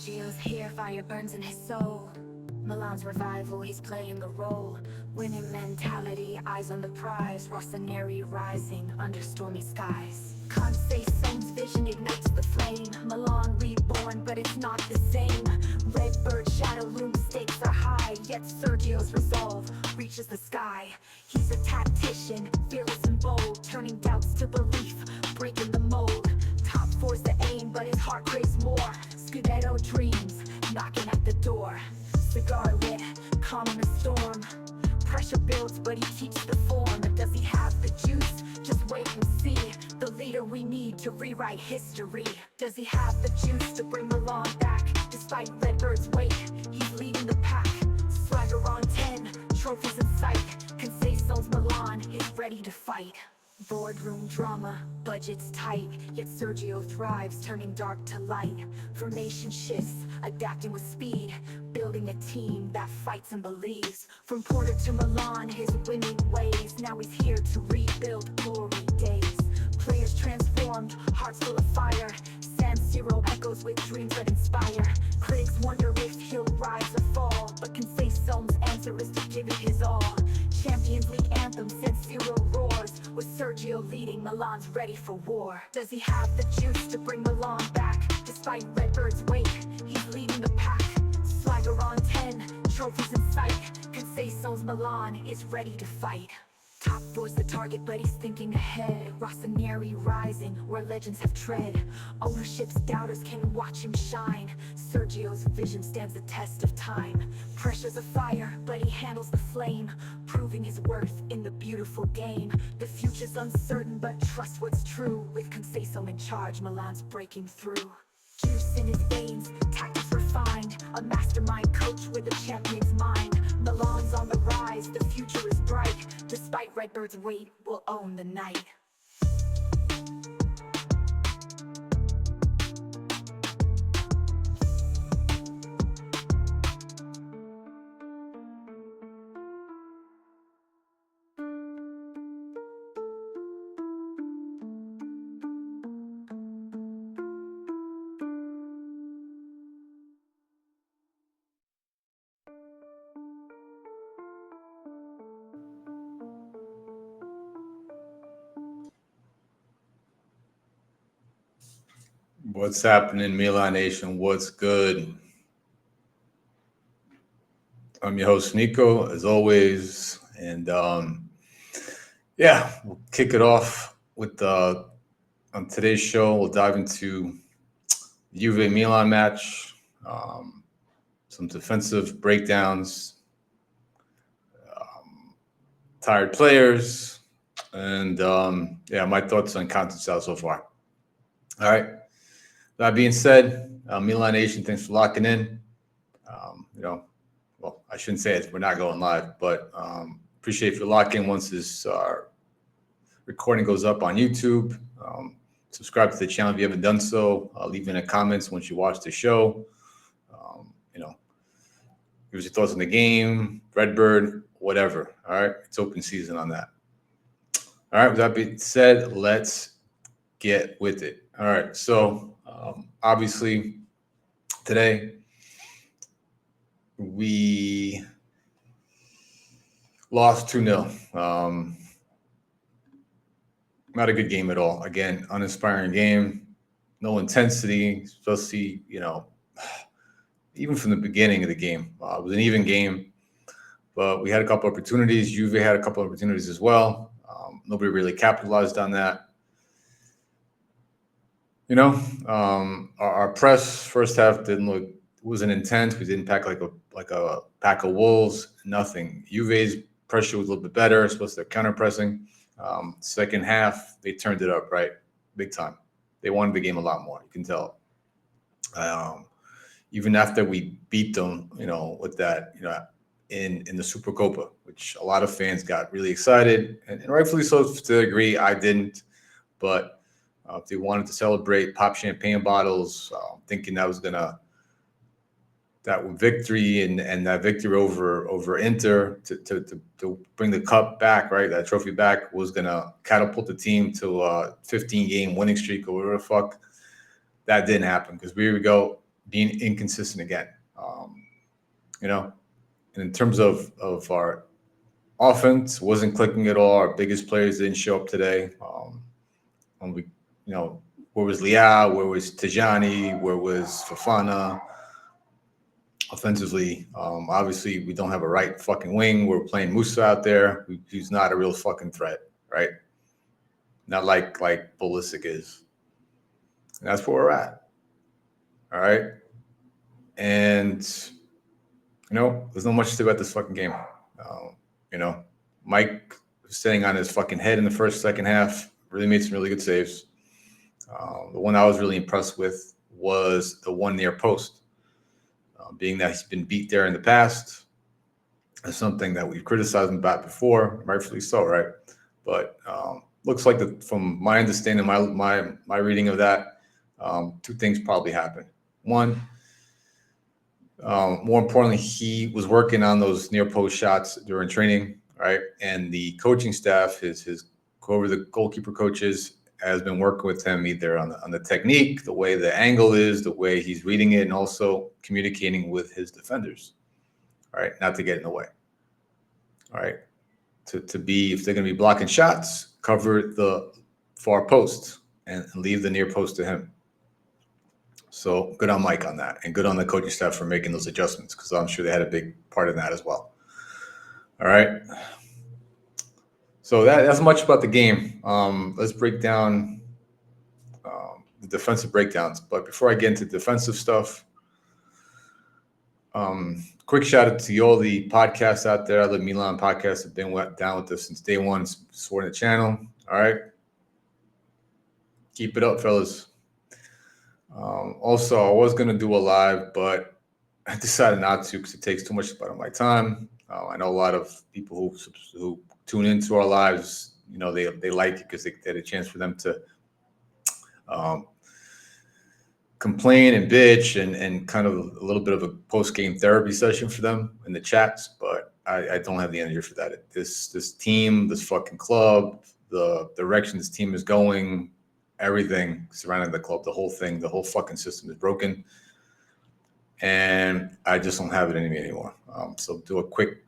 Sergio's here, fire burns in his soul. Milan's revival, he's playing a role. Winning mentality, eyes on the prize. Rossoneri rising under stormy skies. Conceição's vision ignites the flame. Milan reborn, but it's not the same. Redbird shadow looms, stakes are high. Yet Sergio's resolve reaches the sky. He's a tactician, fearless and bold, turning doubts to belief, breaking the mold. Top four's the aim, but his heart craves more. Scudetto dreams, knocking at the door. Cigar lit, calming the storm. Pressure builds, but he keeps the form. Does he have the juice? Just wait and see. The leader we need to rewrite history. Does he have the juice to bring Milan back? Despite Redbird's weight, he's leading the pack. Swagger on 10, trophies in sight. Conceição's Milan is ready to fight. Boardroom drama, budget's tight, yet Sergio thrives, turning dark to light. Formation shifts, adapting with speed, building a team that fights and believes. From Porto to Milan, his winning ways. Now he's here to rebuild glory days. Players transformed, hearts full of fire. San Siro echoes with dreams that inspire. Critics wonder if he'll rise or fall, but Conceição's answer is to give it his all. Champions League anthem, San Siro roars. With Sergio leading, Milan's ready for war. Does he have the juice to bring Milan back? Despite Redbird's weight, he's leading the pack. Swagger on 10, trophies in sight. Conceição's Milan is ready to fight. Top four's the target, but he's thinking ahead. Rossoneri rising, where legends have tread. Ownership's doubters can watch him shine. Sergio's vision stands the test of time. Pressure's a fire, but he handles the flame, proving his worth in the beautiful game. The future's uncertain, but trust what's true. With Conceição in charge, Milan's breaking through. Juice in his veins, tactics refined. A mastermind coach with a champion's mind. Milan's on the rise, the future is bright. Despite Redbird's weight, we'll own the night. What's happening, Milan Nation? What's good? I'm your host, Nicko, as always. And we'll kick it off with on today's show. We'll dive into the Juve Milan match, some defensive breakdowns, tired players, and my thoughts on Conceição so far. All right. That being said, Milan Nation, thanks for locking in. I shouldn't say it. We're not going live, but appreciate if you lock in once this recording goes up on YouTube. Subscribe to the channel if you haven't done so. Leave in the comments once you watch the show. Give us your thoughts on the game, Redbird, whatever. All right, it's open season on that. All right, with that being said, let's get with it. All right, so obviously today we lost 2-0. Not a good game at all. Again, uninspiring game, no intensity, especially, even from the beginning of the game. It was an even game, but we had a couple opportunities. Juve had a couple opportunities as well. Nobody really capitalized on that. Our press first half wasn't intense. We didn't pack like a pack of wolves. Nothing. Juve's pressure was a little bit better. Supposed to counter pressing. Second half, they turned it up, right? Big time. They wanted the game a lot more. You can tell. Even after we beat them, with that, in the Supercopa, which a lot of fans got really excited, and rightfully so to a degree. I didn't, but if they wanted to celebrate, pop champagne bottles, thinking that victory and that victory over Inter to bring the cup back, right? That trophy back was gonna catapult the team to a 15-game winning streak or whatever the fuck. That didn't happen because here we go. being inconsistent again. You know, and in terms of our offense, wasn't clicking at all. Our biggest players didn't show up today. When we, you know, where was Leao? Where was Tijani? Where was Fofana? Offensively, obviously, we don't have a right fucking wing. We're playing Musa out there. He's not a real fucking threat, right? Not like Pulisic is. And that's where we're at. All right. And, you know, there's not much to say about this fucking game. You know, Mike was sitting on his fucking head in the second half, really made some really good saves. The one I was really impressed with was the one near post. Being that he's been beat there in the past, that's something that we've criticized him about before, rightfully so, right? But looks like from my understanding, my reading of that, two things probably happened. One, more importantly, he was working on those near post shots during training, right? And the coaching staff, whoever the goalkeeper coach is, has been working with him either on the technique, the way the angle is, the way he's reading it, and also communicating with his defenders, all right? Not to get in the way, all right? To be, if they're going to be blocking shots, cover the far post and leave the near post to him. So good on Mike on that, and good on the coaching staff for making those adjustments, because I'm sure they had a big part in that as well. All right. So that's much about the game. Let's break down the defensive breakdowns. But before I get into defensive stuff, quick shout out to all the podcasts out there. The Milan podcasts have been down with us since day one, supporting the channel. All right. Keep it up, fellas. Also, I was going to do a live, but I decided not to because it takes too much of my time. I know a lot of people who tune into our lives, you know, they like it because they get a chance for them to complain and bitch and kind of a little bit of a post-game therapy session for them in the chats. But I don't have the energy for that. This team, this fucking club, the direction this team is going, everything surrounding the club, the whole thing, the whole fucking system is broken. And I just don't have it in me anymore. So do a quick,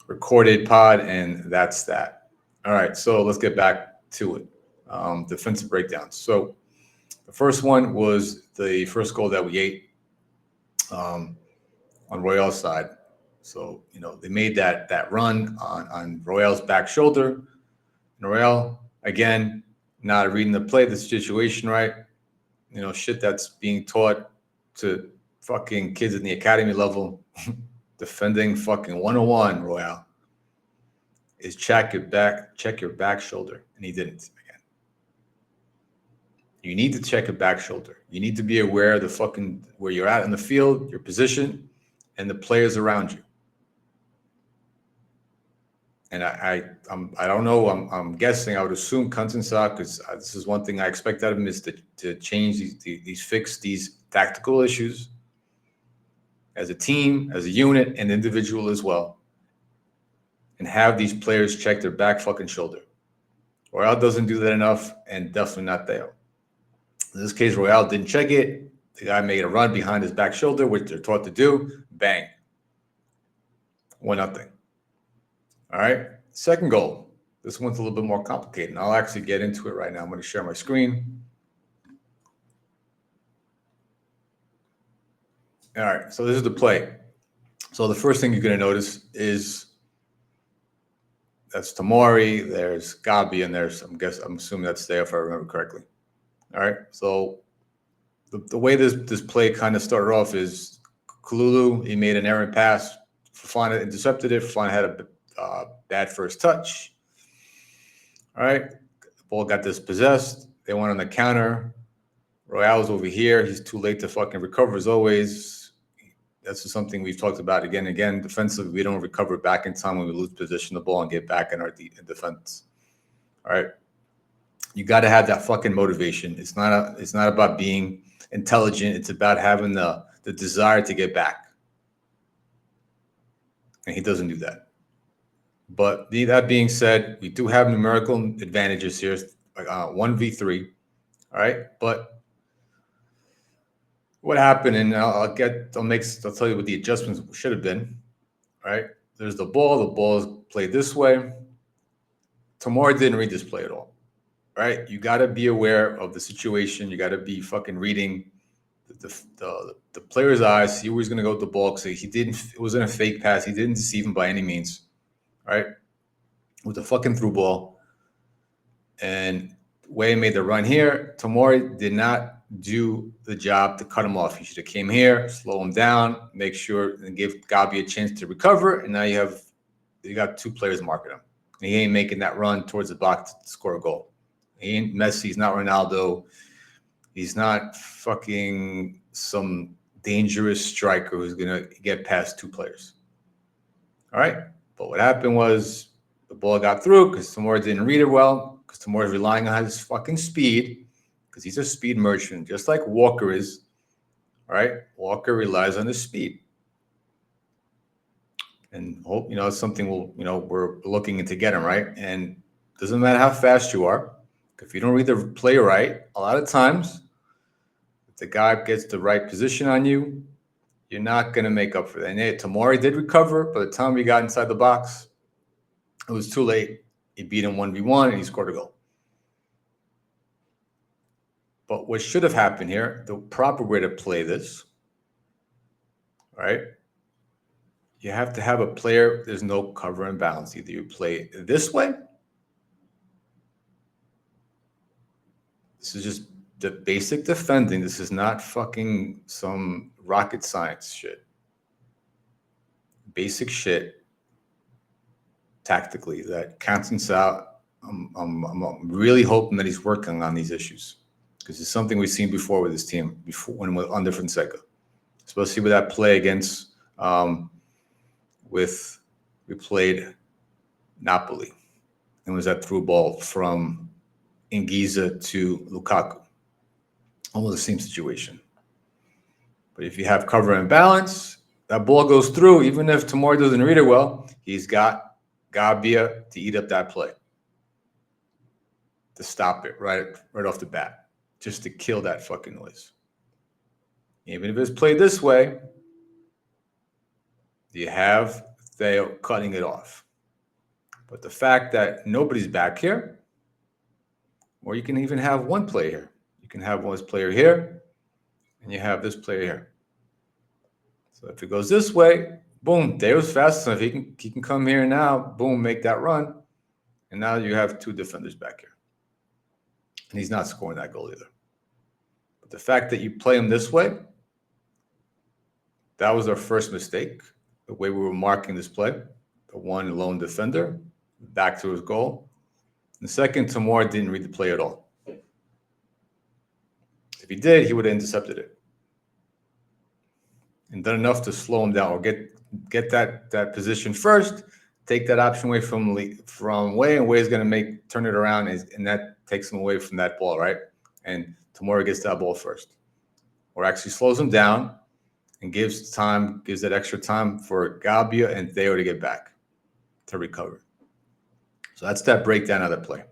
recorded pod, and that's that. All right, so let's get back to it. Defensive breakdowns. So the first one was the first goal that we ate on Royale's side. So, you know, they made that run on Royale's back shoulder. And Royale, again, not reading the play, the situation right. You know, shit that's being taught to fucking kids in the academy level, defending fucking 101, Royale, is check your back shoulder. And he didn't again. You need to check your back shoulder. You need to be aware of the fucking where you're at in the field, your position, and the players around you. And I don't know. I'm guessing. I would assume Conceição, because this is one thing I expect out of him, is to change fix these tactical issues as a team, as a unit, and individual as well, and have these players check their back fucking shoulder. Royale doesn't do that enough, and definitely not there. In this case, Royale didn't check it. The guy made a run behind his back shoulder, which they're taught to do. Bang. 1-0. All right. Second goal. This one's a little bit more complicated. And I'll actually get into it right now. I'm going to share my screen. All right. So this is the play. So the first thing you're going to notice is that's Tamori, there's Gabi, and there's, I'm assuming that's there if I remember correctly. All right. So the way this play kind of started off is Kalulu, he made an errant pass. Fofana intercepted it. Fofana had a bad first touch. All right. The ball got dispossessed. They went on the counter. Royale's over here. He's too late to fucking recover as always. That's just something we've talked about again and again. Defensively, we don't recover back in time when we lose possession of the ball and get back in our defense. All right. You got to have that fucking motivation. It's not about being intelligent. It's about having the desire to get back. And he doesn't do that. But that being said, we do have numerical advantages here, 1v3. All right. But what happened, and I'll tell you what the adjustments should have been. Right? There's the ball is played this way. Tomori didn't read this play at all. Right? You got to be aware of the situation. You got to be fucking reading the player's eyes, see where he's going to go with the ball. Because it wasn't a fake pass. He didn't deceive him by any means. Right? With the fucking through ball. And Way made the run here. Tomori did not do the job to cut him off. He should have came here, slow him down, make sure, and give Gabi a chance to recover. And now you got two players marking him. And he ain't making that run towards the box to score a goal. He ain't Messi. He's not Ronaldo. He's not fucking some dangerous striker who's going to get past two players. All right? But what happened was the ball got through because Tomori didn't read it well, because Tomori is relying on his fucking speed, because he's a speed merchant, just like Walker is. All right? Walker relies on his speed. And hope, it's something we're looking into get him, right? And doesn't matter how fast you are. If you don't read the play right, a lot of times, if the guy gets the right position on you, you're not going to make up for that. And Tomori did recover. By the time we got inside the box, it was too late. He beat him 1v1 and he scored a goal. But what should have happened here, the proper way to play this, right? You have to have a player, there's no cover and balance. Either you play this way. This is just the basic defending. This is not fucking some rocket science shit. Basic shit. Tactically, that Conceição, I'm really hoping that he's working on these issues, because it's something we've seen before with his team before when we under Fonseca, especially with that play against we played Napoli, and was that through ball from Ingiza to Lukaku, almost the same situation. But if you have cover and balance, that ball goes through. Even if Tomori doesn't read it well, he's got Gabbia to eat up that play, to stop it right off the bat, just to kill that fucking noise. Even if it's played this way, you have Theo cutting it off. But the fact that nobody's back here, or you can even have one player here. You can have one player here, and you have this player here. So if it goes this way, boom, Theo's fast enough. He can come here now, boom, make that run. And now you have two defenders back here. And he's not scoring that goal either. But the fact that you play him this way, that was our first mistake. The way we were marking this play. The one lone defender, back to his goal. And second, Tomori didn't read the play at all. If he did, he would have intercepted it. And done enough to slow him down, or get that position first, take that option away from Way, and Way is going to turn it around, and that takes him away from that ball, right? And Tomori gets that ball first, or actually slows him down and gives that extra time for Gabbia and Theo to get back, to recover. So that's that breakdown of the play.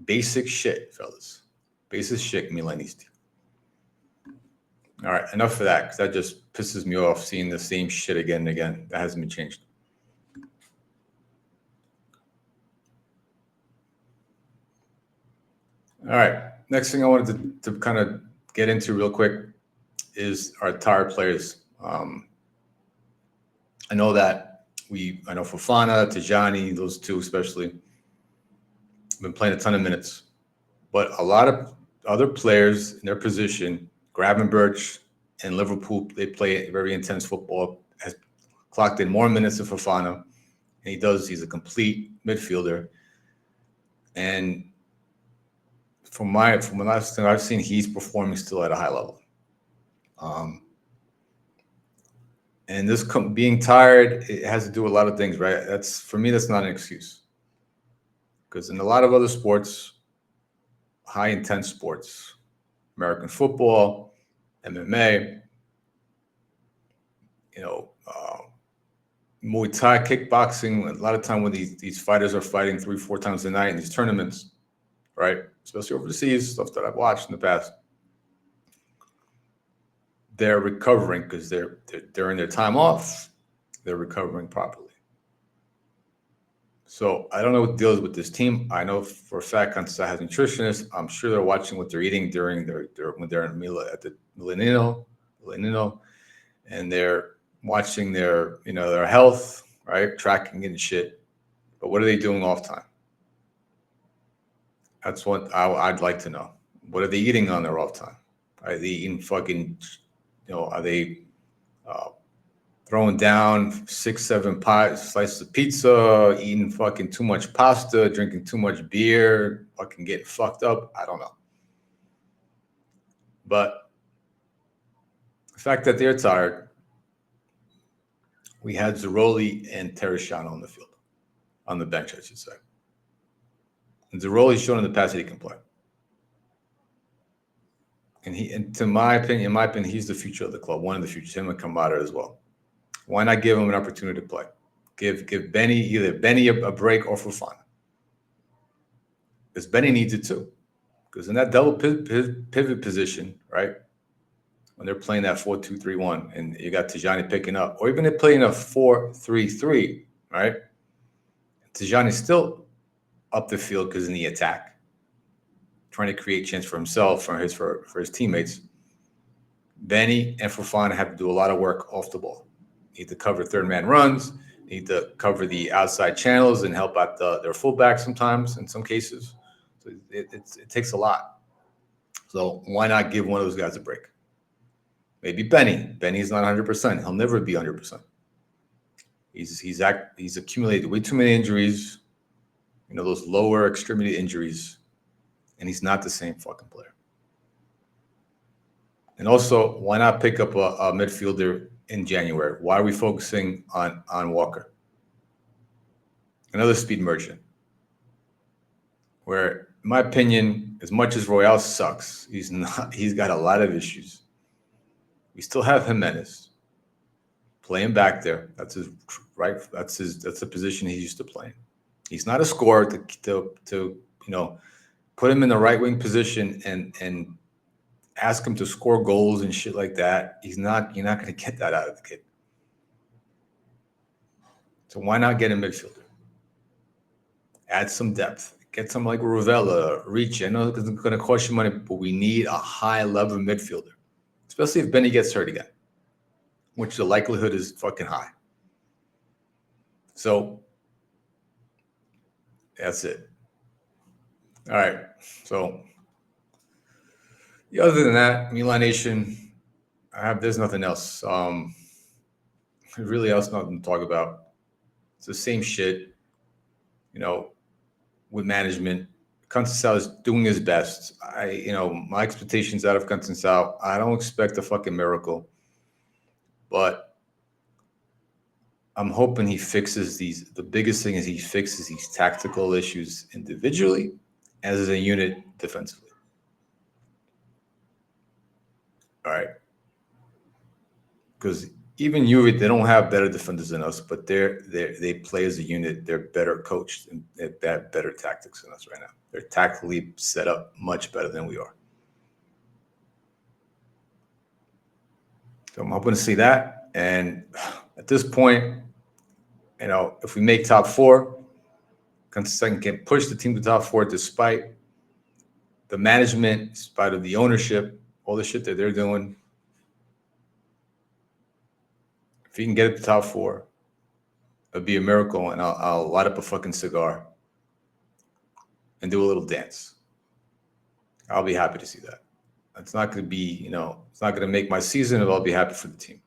Basic shit, fellas. Basic shit, Milanisti. All right, enough of that, because that just pisses me off seeing the same shit again and again. That hasn't been changed. All right, next thing I wanted to kind of get into real quick is our tired players. I know Fofana, Tijani, those two especially, have been playing a ton of minutes. But a lot of other players in their position, Gravenberch and Liverpool, they play very intense football, has clocked in more minutes than Fofana. And he's a complete midfielder. And from the last thing I've seen, he's performing still at a high level. And this being tired, it has to do with a lot of things, right? For me, that's not an excuse. Because in a lot of other sports, high intense sports, American football, MMA, Muay Thai, kickboxing, a lot of time when these fighters are fighting 3-4 times a night in these tournaments, right? Especially overseas, stuff that I've watched in the past. they're recovering because they're during their time off, they're recovering properly. So I don't know what the deal is with this team. I know for a fact Conceição has nutritionists. I'm sure they're watching what they're eating during their when they're in at the Milanino, and they're watching their their health, right, tracking and shit. But what are they doing off time? That's what I'd like to know. What are they eating on their off time? Are they eating fucking, are they throwing down 6, 7 slices of pizza, eating fucking too much pasta, drinking too much beer, fucking getting fucked up? I don't know. But the fact that they're tired, we had Zeroli and Teresiano on the field, on the bench, I should say. And Zeroli's shown in the past that he can play. And in my opinion, he's the future of the club, one of the futures, him and Kamada as well. Why not give him an opportunity to play? Give either Benny a break or Fofana. Because Benny needs it too. Because in that double pivot position, right, when they're playing that 4-2-3-1 and you got Tijani picking up, or even they're playing a 4-3-3, right? Tijani's still up the field because in the attack, trying to create chance for himself, for his teammates. Benny and Fofana have to do a lot of work off the ball. Need to cover third man runs, need to cover the outside channels and help out their fullback sometimes in some cases. So it takes a lot. So why not give one of those guys a break? Maybe Benny. Benny's not 100%. He'll never be 100%. He's accumulated way too many injuries, those lower extremity injuries, and he's not the same fucking player. And also, why not pick up a midfielder in January? Why are we focusing on Walker? Another speed merchant. Where, in my opinion, as much as Royale sucks, he's got a lot of issues. We still have Jimenez playing back there. That's his right. That's the position he's used to playing. He's not a scorer to put him in the right wing position and ask him to score goals and shit like that. You're not going to get that out of the kid. So why not get a midfielder? Add some depth. Get some like Ravella, Ricci. I know it's going to cost you money, but we need a high-level midfielder, especially if Benny gets hurt again, which the likelihood is fucking high. So that's it. All right. So other than that, Milan Nation, there's nothing else. Really else nothing to talk about. It's the same shit, with management. Conceição is doing his best. My expectations out of Conceição, I don't expect a fucking miracle, but I'm hoping he fixes these. The biggest thing is he fixes these tactical issues individually as a unit defensively. All right. Because even Juve, they don't have better defenders than us, but they play as a unit. They're better coached and they have better tactics than us right now. They're tactically set up much better than we are. So I'm hoping to see that. And at this point, if we make top 4, Conceição can push the team to top 4 despite the management, in spite of the ownership, all the shit that they're doing. If he can get it to top 4, it'd be a miracle, and I'll light up a fucking cigar and do a little dance. I'll be happy to see that. It's not going to be, it's not going to make my season, but I'll be happy for the team.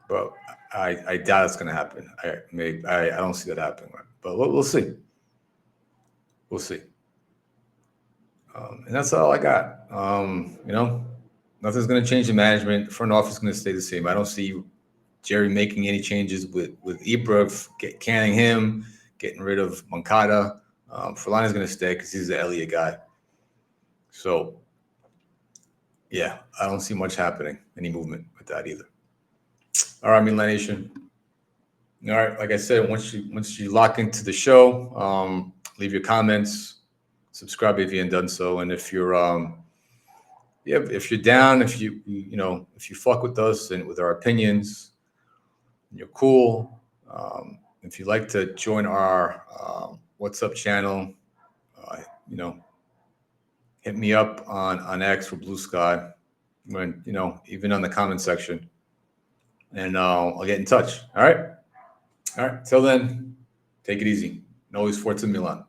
But I doubt it's going to happen. I don't see that happening, right? But we'll see. We'll see. And that's all I got. Nothing's going to change in management. The front office is going to stay the same. I don't see Jerry making any changes with Ibra, canning him, getting rid of Moncada. Furlan is going to stay because he's the Elliott guy. So, yeah, I don't see much happening, any movement with that either. All right, Milan Nation. All right, like I said, once you lock into the show, leave your comments, subscribe if you haven't done so, and if you're yeah, if you're down, if if you fuck with us and with our opinions, you're cool. If you'd like to join our What's Up channel, uh, you know, hit me up on X or Blue Sky, when even on the comment section, and I'll get in touch. All right. Till then, take it easy. And always Forza Milan.